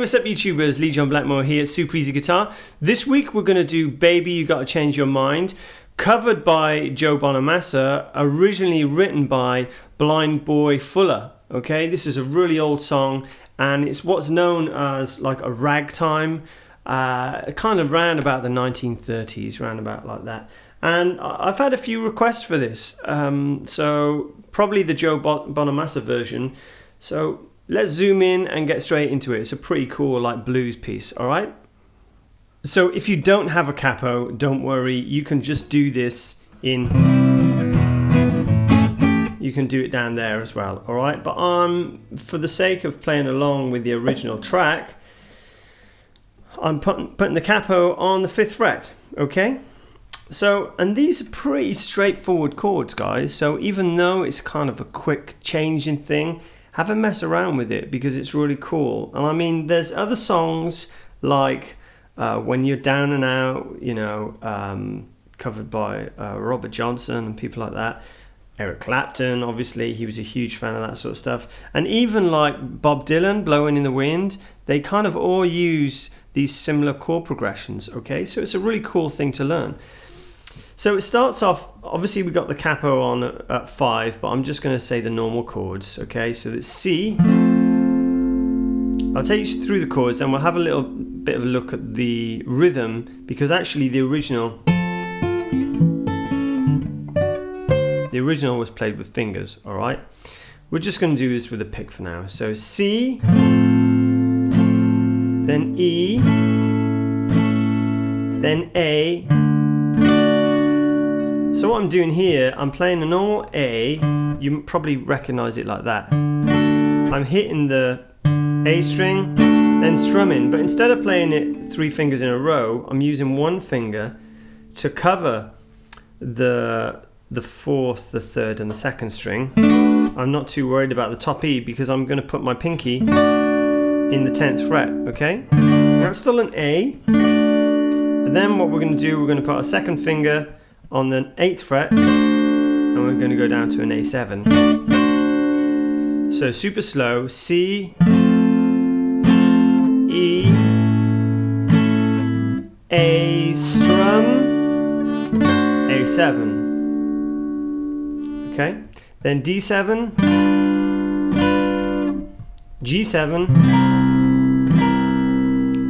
what's up YouTubers, Lee John Blackmore here at Super Easy Guitar. This week we're going to do Baby You Gotta Change Your Mind, covered by Joe Bonamassa, originally written by Blind Boy Fuller. Okay, this is a really old song and it's what's known as like a ragtime, kind of round about the 1930s, round about like that. And I've had a few requests for this, so probably the Joe Bonamassa version. So let's zoom in and get straight into it. It's a pretty cool like blues piece, all right? So if you don't have a capo, don't worry. You can just do this in... You can do it down there as well, all right? But for the sake of playing along with the original track, I'm putting the capo on the 5th fret, okay? So, and these are pretty straightforward chords, guys. So even though it's kind of a quick changing thing, have a mess around with it because it's really cool. And I mean, there's other songs like When You're Down and Out, you know, covered by Robert Johnson and people like that. Eric Clapton, obviously, he was a huge fan of that sort of stuff. And even like Bob Dylan, Blowing in the Wind, they kind of all use these similar chord progressions, okay? So it's a really cool thing to learn. So it starts off, obviously we got the capo on at 5, but I'm just going to say the normal chords, okay? So it's C. I'll take you through the chords and we'll have a little bit of a look at the rhythm, because actually the original was played with fingers, all right? We're just going to do this with a pick for now. So C, then E, then A. So what I'm doing here, I'm playing a normal A. You probably recognize it like that. I'm hitting the A string, then strumming, but instead of playing it 3 fingers in a row, I'm using 1 finger to cover the 4th, the 3rd, and the 2nd string. I'm not too worried about the top E because I'm going to put my pinky in the 10th fret, okay? That's still an A, but then what we're going to do, we're going to put our 2nd finger on the 8th fret and we're going to go down to an A7. So super slow, C, E, A, strum, A7. Okay, then D7, G7,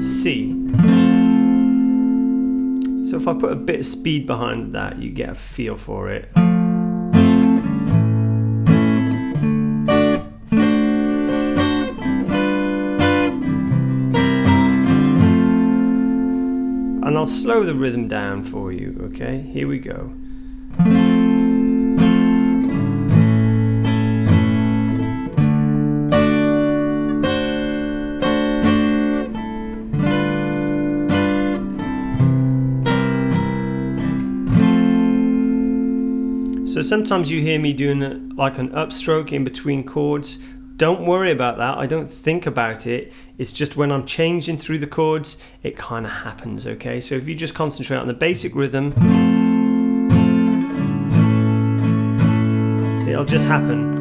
C. So if I put a bit of speed behind that, you get a feel for it. And I'll slow the rhythm down for you, okay? Here we go. So sometimes you hear me doing like an upstroke in between chords. Don't worry about that. I don't think about it. It's just when I'm changing through the chords, it kind of happens, okay? So if you just concentrate on the basic rhythm, it'll just happen.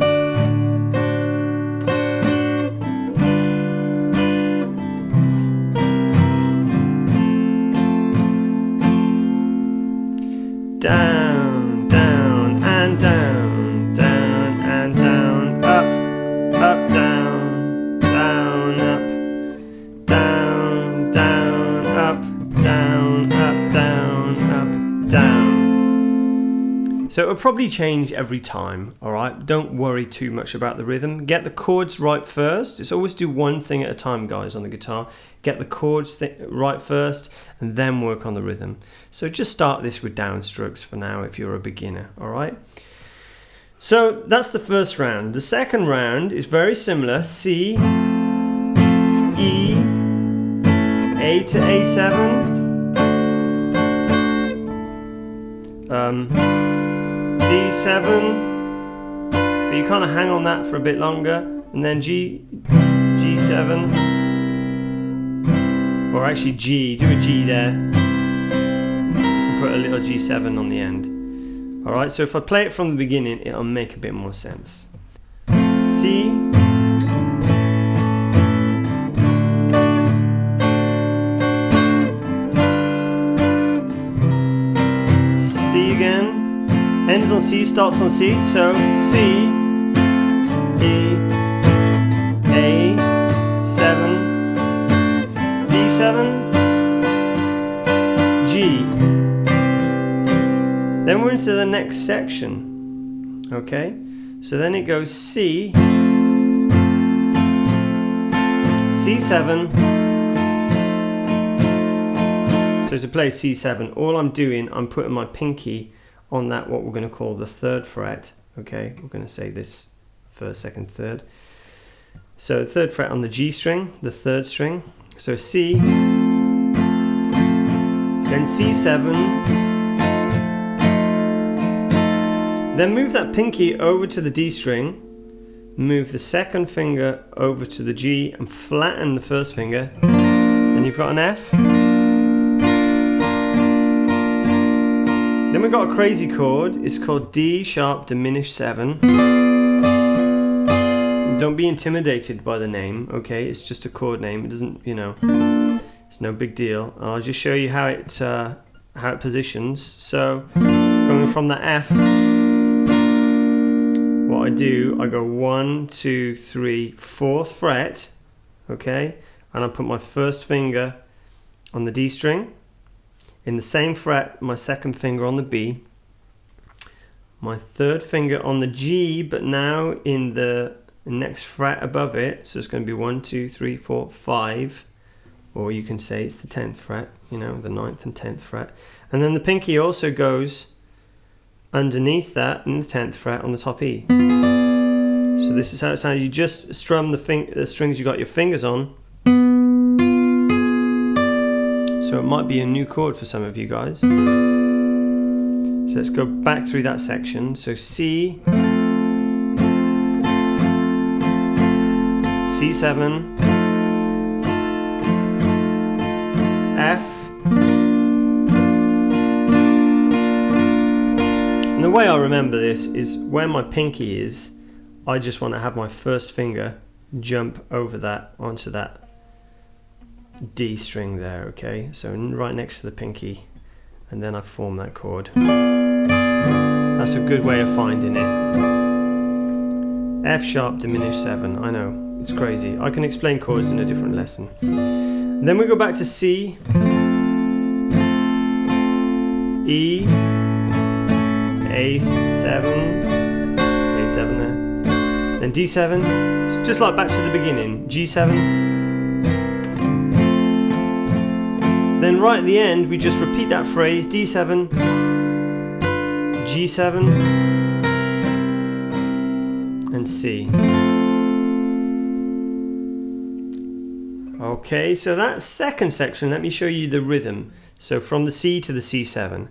Down, down, and down, down, and down, up, up, down, down, up, down, down, up, down, up, down, up, down. So it'll probably change every time, all right? Don't worry too much about the rhythm. Get the chords right first. It's always do one thing at a time, guys, on the guitar. Get the chords right first and then work on the rhythm. So just start this with downstrokes for now if you're a beginner, all right? So that's the first round. The second round is very similar. C, E, A to A7, D7, but you kind of hang on that for a bit longer, and then G7, or actually G, do a G there. You can put a little G7 on the end. Alright, so if I play it from the beginning, it'll make a bit more sense. C, C starts on C, so C, E, A, 7, D7, G. Then we're into the next section, okay? So then it goes C, C7. So to play C7, all I'm doing, I'm putting my pinky on that, what we're going to call the 3rd fret, okay? We're going to say this first, second, third. So 3rd fret on the G string, the 3rd string. So C, then C7. Then move that pinky over to the D string, move the 2nd finger over to the G and flatten the 1st finger. Then you've got an F. Then we've got a crazy chord. It's called D sharp diminished 7. Don't be intimidated by the name, okay? It's just a chord name. It doesn't, you know, it's no big deal. I'll just show you how it positions. So going from the F, what I do, I go 1, 2, 3, 4th fret, okay? And I put my 1st finger on the D string. In the same fret, my 2nd finger on the B, my 3rd finger on the G, but now in the next fret above it, so it's going to be 1, 2, 3, 4, 5, or you can say it's the 10th fret, you know, the 9th and 10th fret. And then the pinky also goes underneath that in the 10th fret on the top E. So this is how it sounds. You just strum the strings you got your fingers on. So it might be a new chord for some of you guys. So let's go back through that section. So C, C7, F. And the way I remember this is where my pinky is, I just want to have my 1st finger jump over that onto that D string there, okay? So right next to the pinky, and then I form that chord. That's a good way of finding it. F sharp diminished 7, I know, it's crazy. I can explain chords in a different lesson. And then we go back to C, E, A7, A7 there, then D7, it's just like back to the beginning, G7. Then right at the end, we just repeat that phrase, D7, G7, and C. Okay, so that second section, let me show you the rhythm. So from the C to the C7.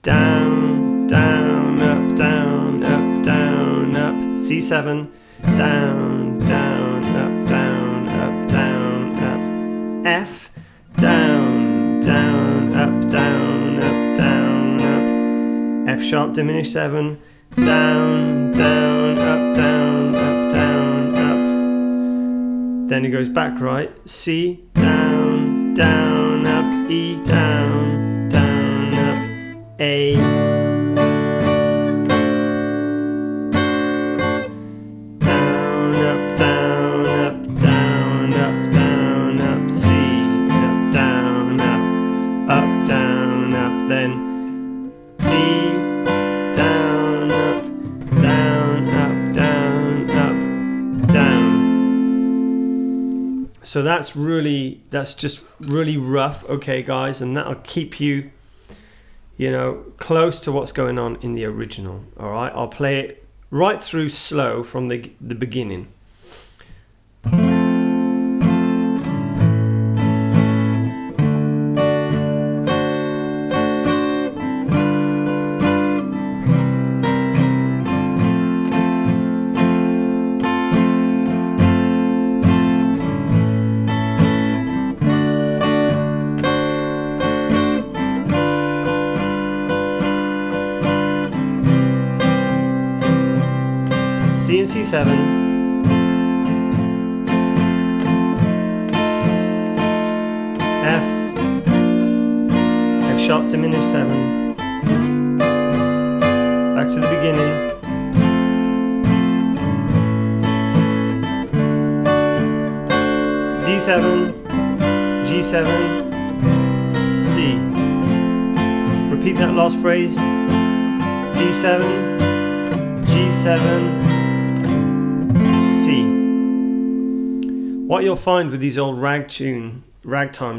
Down, down, up, down, up, down, up. C7, down, down, up, down, up, down, up. F, down, down, up, down, up, down, up. F sharp diminished 7, down, down, up, down, up, down, up. Then it goes back right. C, down, down, up, E, down, down, up, A. Down, up, down, up, down, up, down, up, C, up, down, up, then D, down, up, down, up, down, up, down. So that's just really rough, okay guys, and that'll keep you, you know, close to what's going on in the original. All right, I'll play it right through slow from the beginning. C and C7, F sharp diminished 7, back Back to the beginning. D7, G7, C. Repeat that last phrase. D7, G7, C. What you'll find with these old ragtime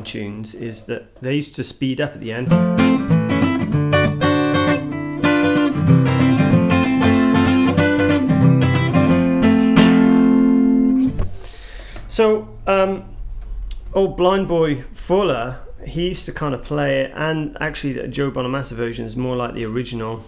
tunes is that they used to speed up at the end. So, old Blind Boy Fuller, he used to kind of play it, and actually the Joe Bonamassa version is more like the original.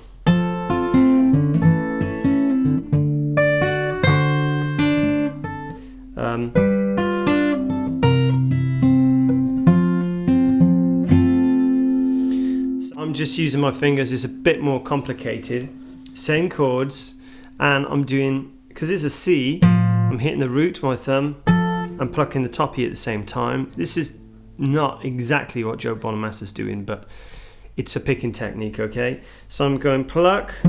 So I'm just using my fingers, it's a bit more complicated. Same chords, and I'm doing, because it's a C, I'm hitting the root with my thumb, I'm plucking the top E at the same time. This is not exactly what Joe Bonamassa's doing, but it's a picking technique, okay? So I'm going pluck, 2,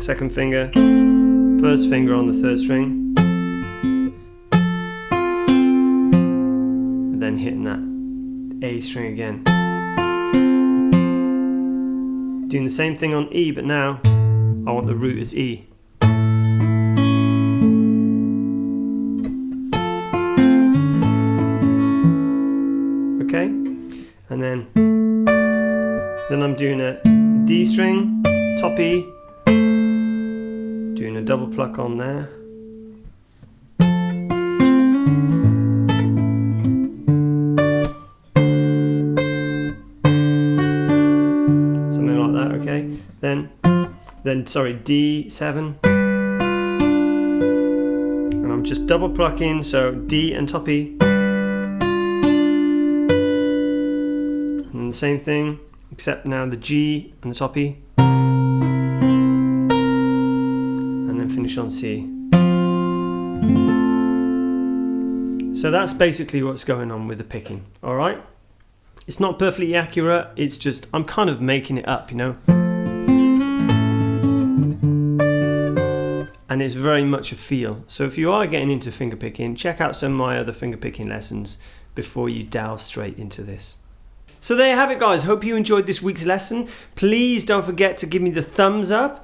second finger, first finger on the third string, and then hitting that A string again. Doing the same thing on E, but now I want the root as E. Okay, and then I'm doing a D string, top E, doing a double pluck on there, something like that. Okay, then sorry, D7, and I'm just double plucking, so D and top E. The same thing, except now the G and the top E, and then finish on C. So that's basically what's going on with the picking. All right, it's not perfectly accurate, it's just I'm kind of making it up, you know, and it's very much a feel. So if you are getting into finger picking, check out some of my other finger picking lessons before you delve straight into this. So there you have it, guys. Hope you enjoyed this week's lesson. Please don't forget to give me the thumbs up.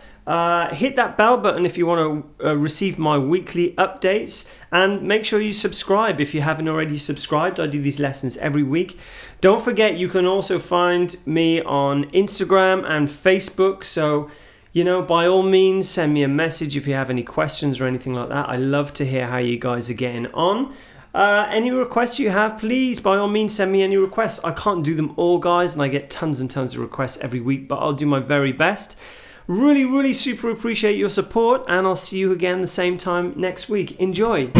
Hit that bell button if you want to receive my weekly updates. And make sure you subscribe if you haven't already subscribed. I do these lessons every week. Don't forget, you can also find me on Instagram and Facebook. So, you know, by all means, send me a message if you have any questions or anything like that. I love to hear how you guys are getting on. Any requests you have, please, by all means, send me any requests. I can't do them all, guys, and I get tons and tons of requests every week, but I'll do my very best. Really, really super appreciate your support, and I'll see you again the same time next week. Enjoy.